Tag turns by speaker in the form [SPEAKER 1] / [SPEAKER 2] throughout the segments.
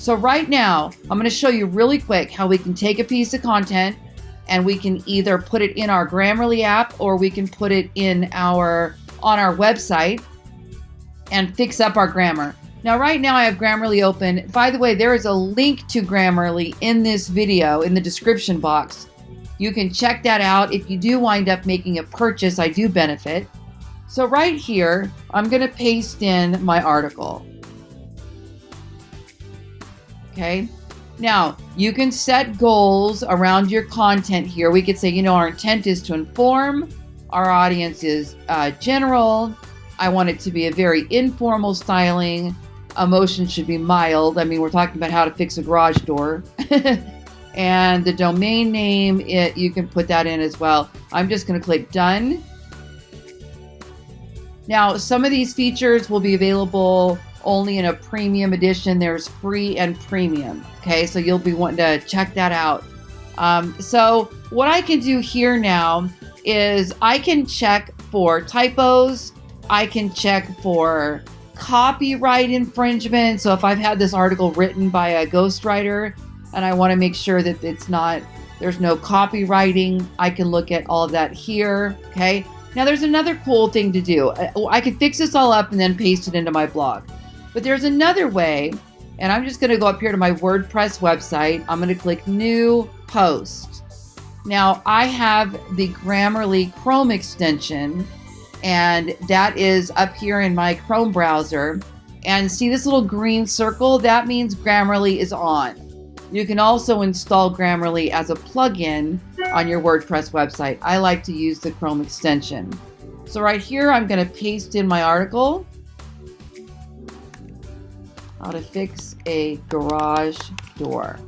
[SPEAKER 1] So right now, I'm going to show you really quick how we can take a piece of content and we can either put it in our Grammarly app or we can put it on our website and fix up our grammar. Now, right now I have Grammarly open. By the way, there is a link to Grammarly in this video in the description box. You can check that out. If you do wind up making a purchase, I do benefit. So right here, I'm going to paste in my article. Okay. Now, you can set goals around your content here. We could say, our intent is to inform. Our audience is general. I want it to be a very informal styling. Emotion should be mild. I mean, we're talking about how to fix a garage door. And the domain name, you can put that in as well. I'm just going to click done. Now, some of these features will be available only in a premium edition. There's free and premium. Okay, so you'll be wanting to check that out. So what I can do here now is I can check for typos. I can check for copyright infringement. So if I've had this article written by a ghostwriter and I want to make sure that there's no copywriting, I can look at all of that here. Okay. Now there's another cool thing to do. I could fix this all up and then paste it into my blog. But there's another way, and I'm just going to go up here to my WordPress website. I'm going to click New Post. Now, I have the Grammarly Chrome extension, and that is up here in my Chrome browser. And see this little green circle? That means Grammarly is on. You can also install Grammarly as a plugin on your WordPress website. I like to use the Chrome extension. So right here, I'm going to paste in my article. How to fix a garage door.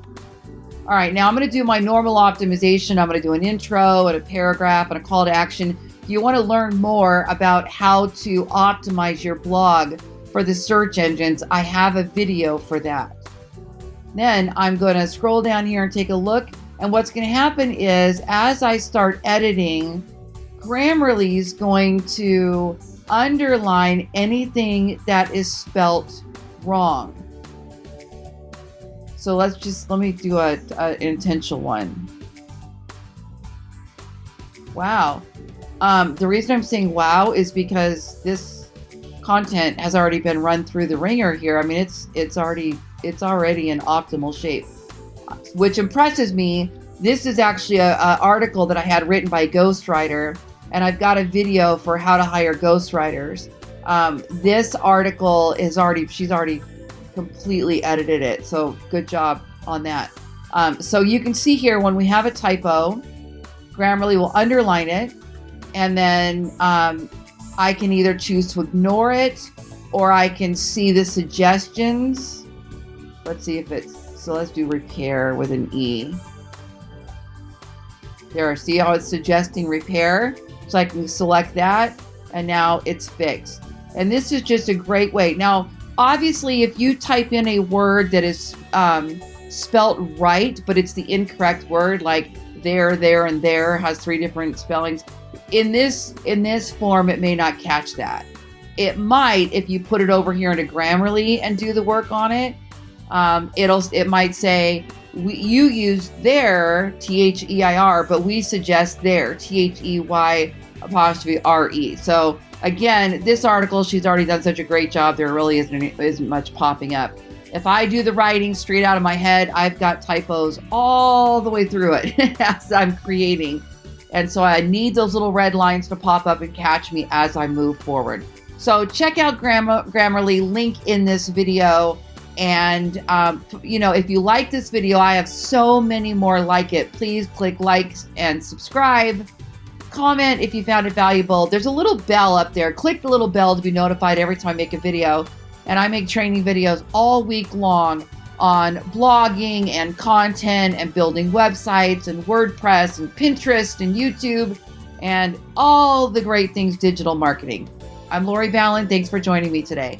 [SPEAKER 1] All right, now I'm going to do my normal optimization. I'm going to do an intro and a paragraph and a call to action. If you want to learn more about how to optimize your blog for the search engines, I have a video for that. Then I'm going to scroll down here and take a look. And what's going to happen is as I start editing, Grammarly is going to underline anything that is spelt wrong. So let me do an intentional one. Wow. The reason I'm saying wow is because this content has already been run through the ringer here. I mean, it's already in optimal shape, which impresses me. This is actually an article that I had written by a ghostwriter, and I've got a video for how to hire ghostwriters. This article she's already completely edited it. So good job on that. So you can see here when we have a typo, Grammarly will underline it. And then I can either choose to ignore it or I can see the suggestions. Let's see if let's do repair with an E. There, see how it's suggesting repair? So I can select that and now it's fixed. And this is just a great way. Now, obviously, if you type in a word that is spelt right, but it's the incorrect word, like there, and there has 3 different spellings, in this form, it may not catch that. It might if you put it over here into Grammarly and do the work on it. It might say you use there, THEIR, but we suggest there, THEY''RE. So again, this article, she's already done such a great job. There really isn't much popping up. If I do the writing straight out of my head, I've got typos all the way through it as I'm creating. And so I need those little red lines to pop up and catch me as I move forward. So check out Grammarly, link in this video. And, if you like this video, I have so many more like it. Please click like and subscribe. Comment if you found it valuable. There's a little bell up there. Click the little bell to be notified every time I make a video. And I make training videos all week long on blogging and content and building websites and WordPress and Pinterest and YouTube and all the great things digital marketing. I'm Lori Ballen. Thanks for joining me today.